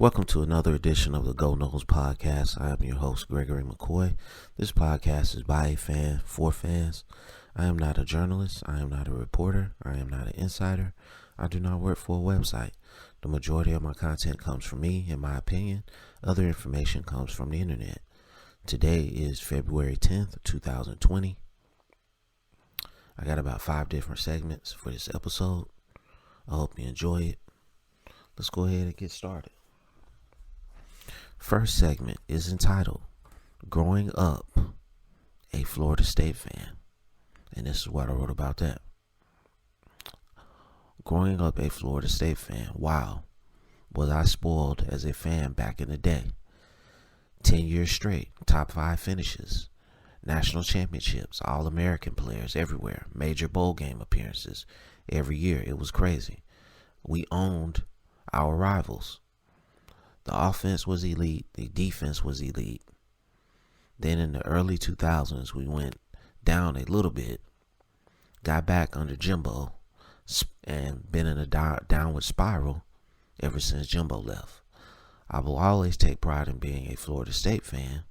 Welcome to another edition of the Noles Podcast. I am your host, Gregory McCoy. This podcast is by a fan, for fans. I am not a journalist. I am not a reporter. I am not an insider. I do not work for a website. The majority of my content comes from me, in my opinion. Other information comes from the internet. Today is February 10th, 2020. I got about 5 different segments for this episode. I hope you enjoy it. Let's go ahead and get started. First segment is entitled Growing Up a Florida State Fan. And this is what I wrote about that. Growing up a Florida State fan. Wow. Was I spoiled as a fan back in the day. 10 years straight. Top 5 finishes. National championships. All-American players everywhere. Major bowl game appearances. Every year. It was crazy. We owned our rivals. The offense was elite. The defense was elite. Then in the early 2000s, we went down a little bit. Got back under Jimbo and been in a downward spiral ever since Jimbo left. I will always take pride in being a Florida State fan.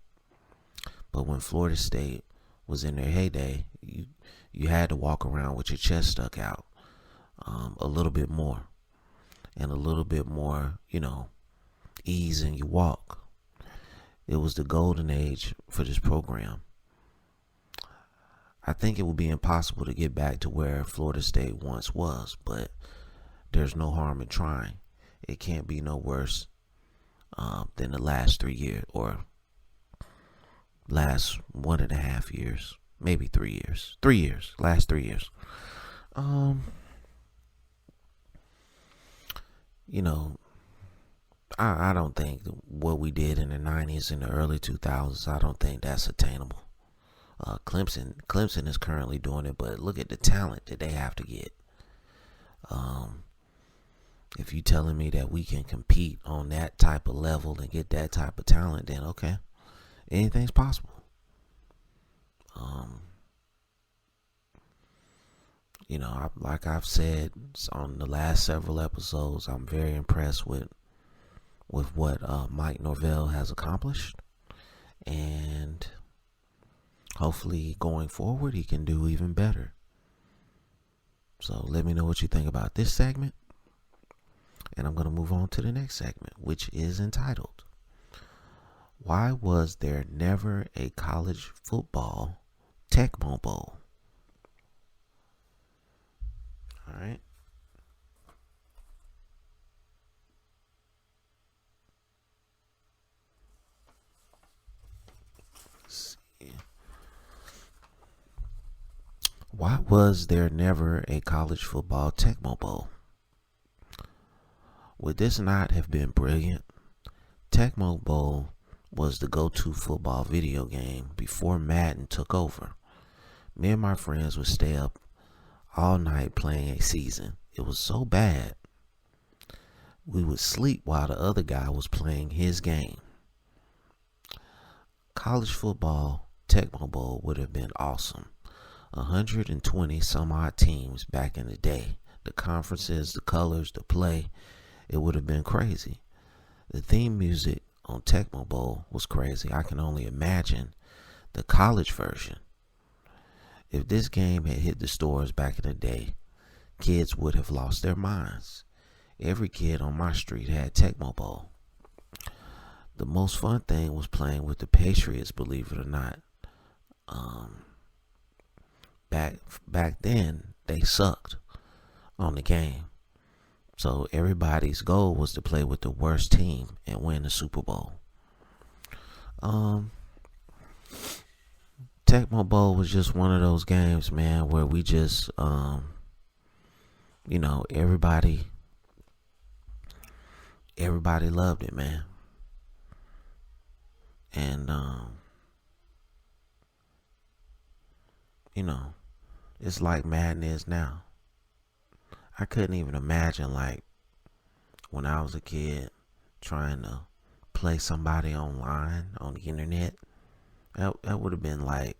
But when Florida State was in their heyday, you had to walk around with your chest stuck out a little bit more. And a little bit more, ease in your walk. It was the golden age for this program. I think it would be impossible to get back to where Florida State once was, but there's no harm in trying. It can't be no worse than the last 3 years, or last 1.5 years, maybe 3 years. 3 years, last 3 years. I don't think what we did in the 90s and the early 2000s, I don't think that's attainable. Clemson is currently doing it, but look at the talent that they have to get. If you're telling me that we can compete on that type of level and get that type of talent, then okay, anything's possible. Like I've said on the last several episodes, I'm very impressed with what Mike Norvell has accomplished, and hopefully going forward he can do even better. So let me know what you think about this segment, and I'm going to move on to the next segment, which is entitled Why Was There Never a College Football Tecmo Bowl? All right. Why was there never a college football Tecmo Bowl? Would this not have been brilliant? Tecmo Bowl was the go-to football video game before Madden took over. Me and my friends would stay up all night playing a season. It was so bad. We would sleep while the other guy was playing his game. College football Tecmo Bowl would have been awesome. 120 some odd teams back in the day. The conferences, the colors, the play. It would have been crazy. The theme music on Tecmo Bowl was crazy. I can only imagine the college version. If this game had hit the stores back in the day, kids would have lost their minds. Every kid on my street had Tecmo Bowl. The most fun thing was playing with the Patriots, believe it or not. Back then, they sucked on the game. So everybody's goal was to play with the worst team and win the Super Bowl. Tecmo Bowl was just one of those games, man, where we just, everybody loved it, man. And, it's like Madden is now. I couldn't even imagine, like, when I was a kid trying to play somebody online on the internet. That would have been like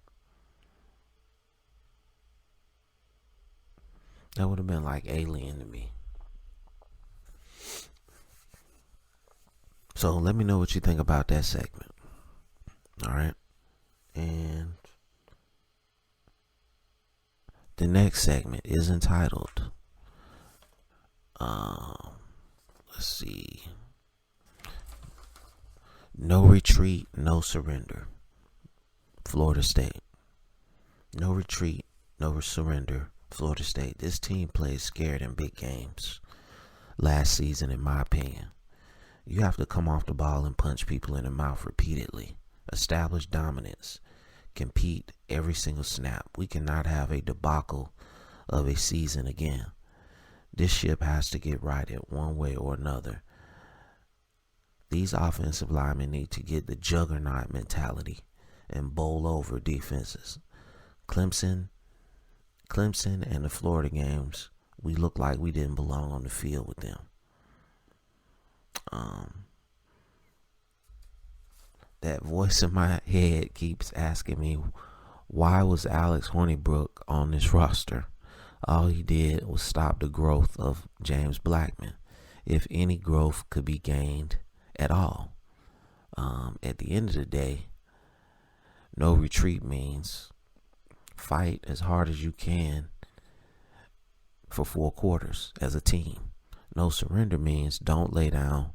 alien to me. So let me know what you think about that segment. All right. And the next segment is entitled, let's see, No Retreat, No Surrender. Florida State. No retreat, no surrender. Florida State. This team plays scared in big games. Last season, in my opinion. You have to come off the ball and punch people in the mouth repeatedly. Establish dominance. Compete every single snap. We cannot have a debacle of a season again. This ship has to get righted one way or another. These offensive linemen need to get the juggernaut mentality and bowl over defenses. Clemson and the Florida games, we looked like we didn't belong on the field with them. That voice in my head keeps asking me, why was Alex Hornibrook on this roster? All he did was stop the growth of James Blackman, if any growth could be gained at all. At the end of the day, no retreat means fight as hard as you can for 4 quarters as a team. No surrender means don't lay down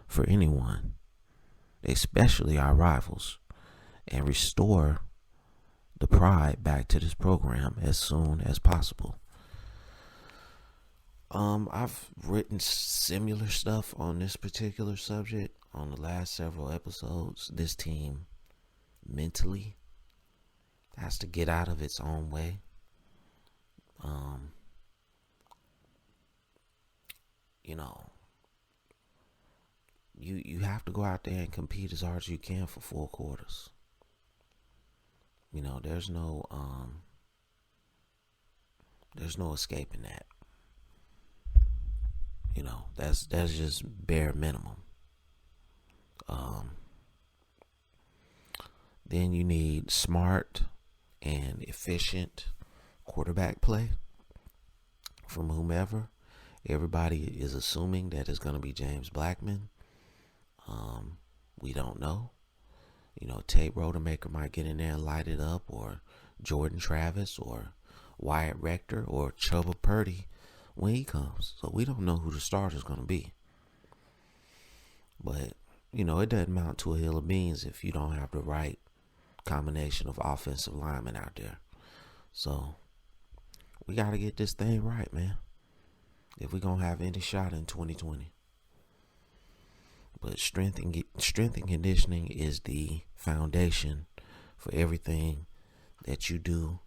for anyone, especially our rivals, and restore the pride back to this program as soon as possible. I've written similar stuff on this particular subject on the last several episodes. This team mentally has to get out of its own way. You have to go out there and compete as hard as you can for 4 quarters. There's no escaping that. That's just bare minimum. Then you need smart and efficient quarterback play from whomever. Everybody is assuming that it's going to be James Blackman. We don't know. Tate Rodemaker might get in there and light it up, or Jordan Travis, or Wyatt Rector, or Chubba Purdy when he comes. So we don't know who the starter's going to be. But, it doesn't amount to a hill of beans if you don't have the right combination of offensive linemen out there. So we got to get this thing right, man, if we're going to have any shot in 2020. But strength and conditioning is the foundation for everything that you do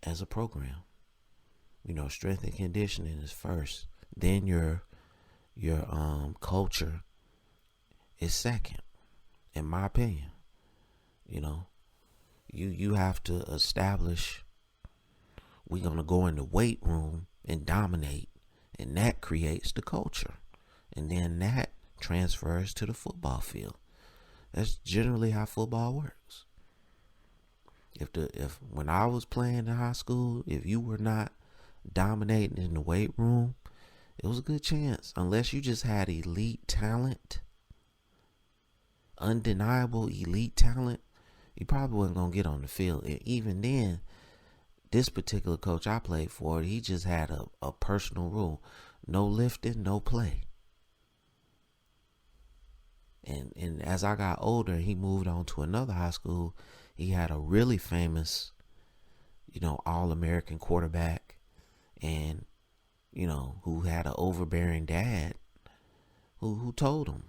as a program. Strength and conditioning is first. Then your culture is second, in my opinion. You have to establish, we're going to go in the weight room and dominate, and that creates the culture. And then that transfers to the football field. That's generally how football works. If when I was playing in high school, if you were not dominating in the weight room, it was a good chance, unless you just had elite talent, undeniable elite talent, you probably wasn't going to get on the field. And even then, this particular coach I played for, he just had a personal rule: no lifting, no play. And as I got older, he moved on to another high school. He had a really famous, All-American quarterback, and, who had an overbearing dad who told him,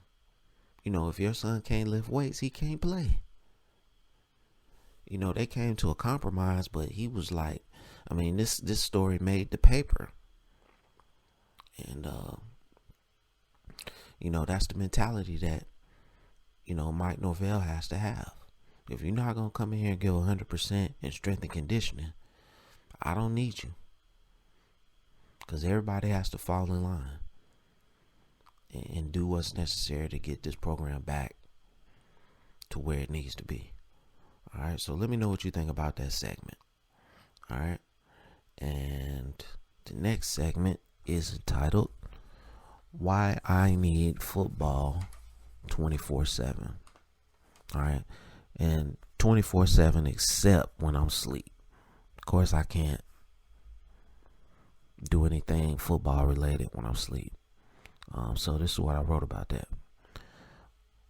if your son can't lift weights, he can't play. They came to a compromise, but he was like, this story made the paper. And, that's the mentality that, Mike Norvell has to have. If you're not going to come in here and give 100% in strength and conditioning, I don't need you. Because everybody has to fall in line and do what's necessary to get this program back to where it needs to be. All right, so let me know what you think about that segment. All right, and the next segment is entitled, Why I Need Football 24/7. All right. And 24/7 except when I'm asleep. Of course, I can't do anything football related when I'm asleep. So this is what I wrote about that.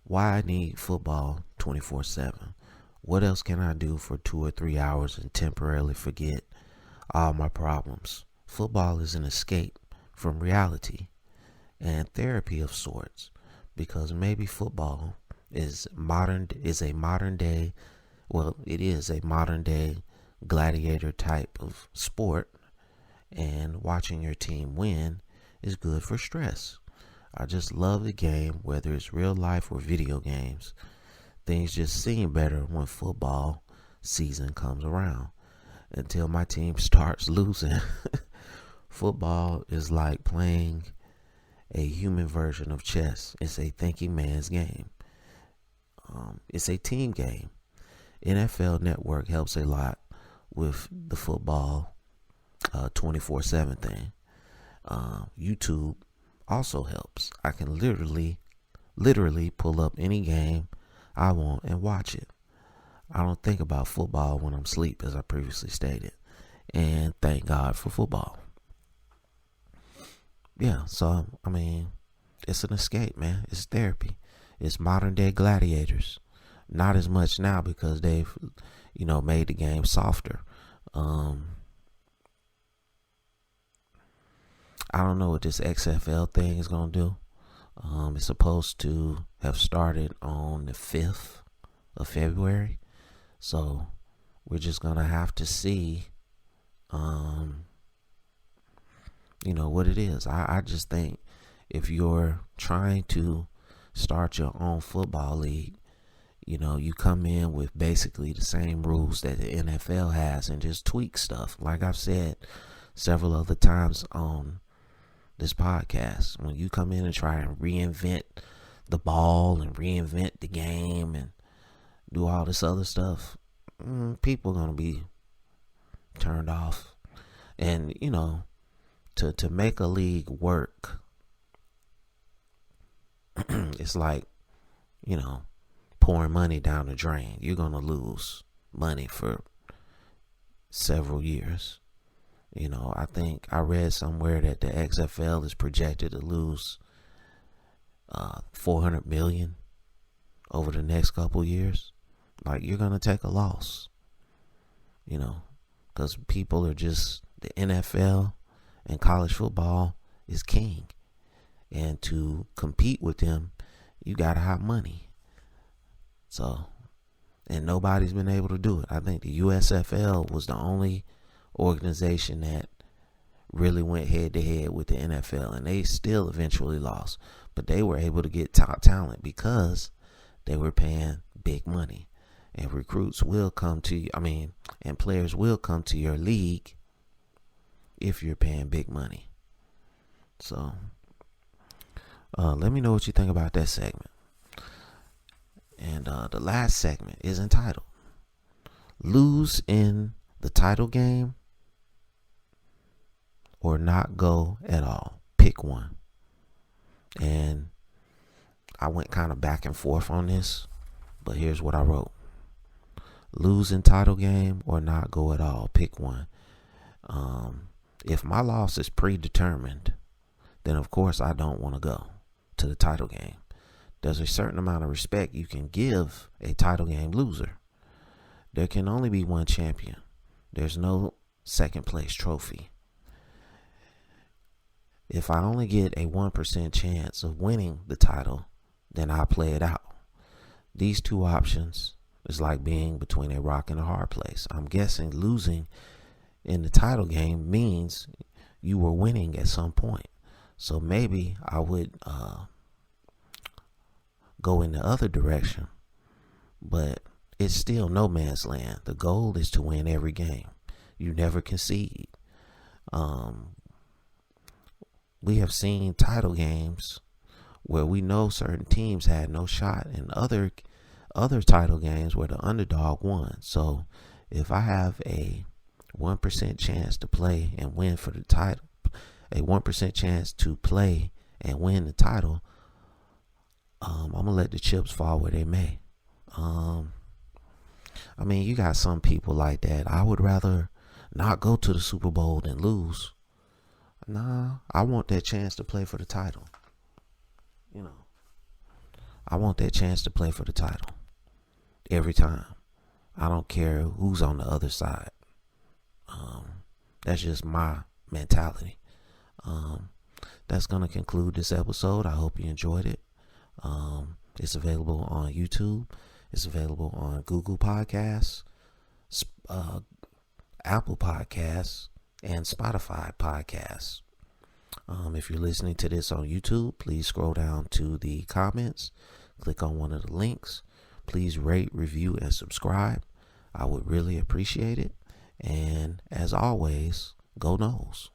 Why I need football 24/7. What else can I do for 2 or 3 hours and temporarily forget all my problems? Football is an escape from reality and therapy of sorts, because maybe football is a modern day gladiator type of sport, and watching your team win is good for stress. I just love the game, whether it's real life or video games. Things just seem better when football season comes around. Until my team starts losing, football is like playing a human version of chess. It's a thinking man's game. It's a team game. NFL Network helps a lot with the football 24/7 thing. YouTube also helps. I can literally pull up any game I want and watch it. I don't think about football when I'm asleep, as I previously stated. And thank God for football. Yeah, so, I mean, it's an escape, man. It's therapy. It's modern day gladiators. Not as much now because they've, made the game softer. I don't know what this XFL thing is going to do. It's supposed to have started on the 5th of February. So we're just going to have to see, what it is. I just think if you're trying to start your own football league, you come in with basically the same rules that the NFL has and just tweak stuff. Like I've said several other times on this podcast, when you come in and try and reinvent the ball and reinvent the game and do all this other stuff, people are going to be turned off. And, to make a league work, it's like, pouring money down the drain. You're going to lose money for several years. I think I read somewhere that the XFL is projected to lose $400 million over the next couple years. Like, you're going to take a loss, because people are just, the NFL and college football is king. And to compete with them, you got to have money. So, and nobody's been able to do it. I think the USFL was the only organization that really went head to head with the NFL, and they still eventually lost, but they were able to get top talent because they were paying big money. And recruits will come to you, and players will come to your league if you're paying big money. So let me know what you think about that segment. And the last segment is entitled Lose in the Title Game or Not Go at All. Pick one. And I went kind of back and forth on this, but here's what I wrote. Lose in title game or not go at all. Pick one. If my loss is predetermined, then of course I don't want to go to the title game. There's a certain amount of respect you can give a title game loser. There can only be one champion. There's no second place trophy. If I only get a 1% chance of winning the title, then I play it out. These two options is like being between a rock and a hard place. I'm guessing losing in the title game means you were winning at some point. So maybe I would go in the other direction, but it's still no man's land. The goal is to win every game. You never concede. We have seen title games where we know certain teams had no shot, and other title games where the underdog won. So if I have a 1% chance to play and win for the title, a 1% chance to play and win the title, I'm gonna let the chips fall where they may. I mean, you got some people like that. I would rather not go to the Super Bowl than lose. Nah, I want that chance to play for the title. You know, I want that chance to play for the title every time. I don't care who's on the other side. That's just my mentality. That's going to conclude this episode. I hope you enjoyed it. It's available on YouTube. It's available on Google Podcasts, Apple Podcasts, and Spotify Podcasts. If you're listening to this on YouTube, please scroll down to the comments. Click on one of the links. Please rate, review, and subscribe. I would really appreciate it. And as always, go Noles.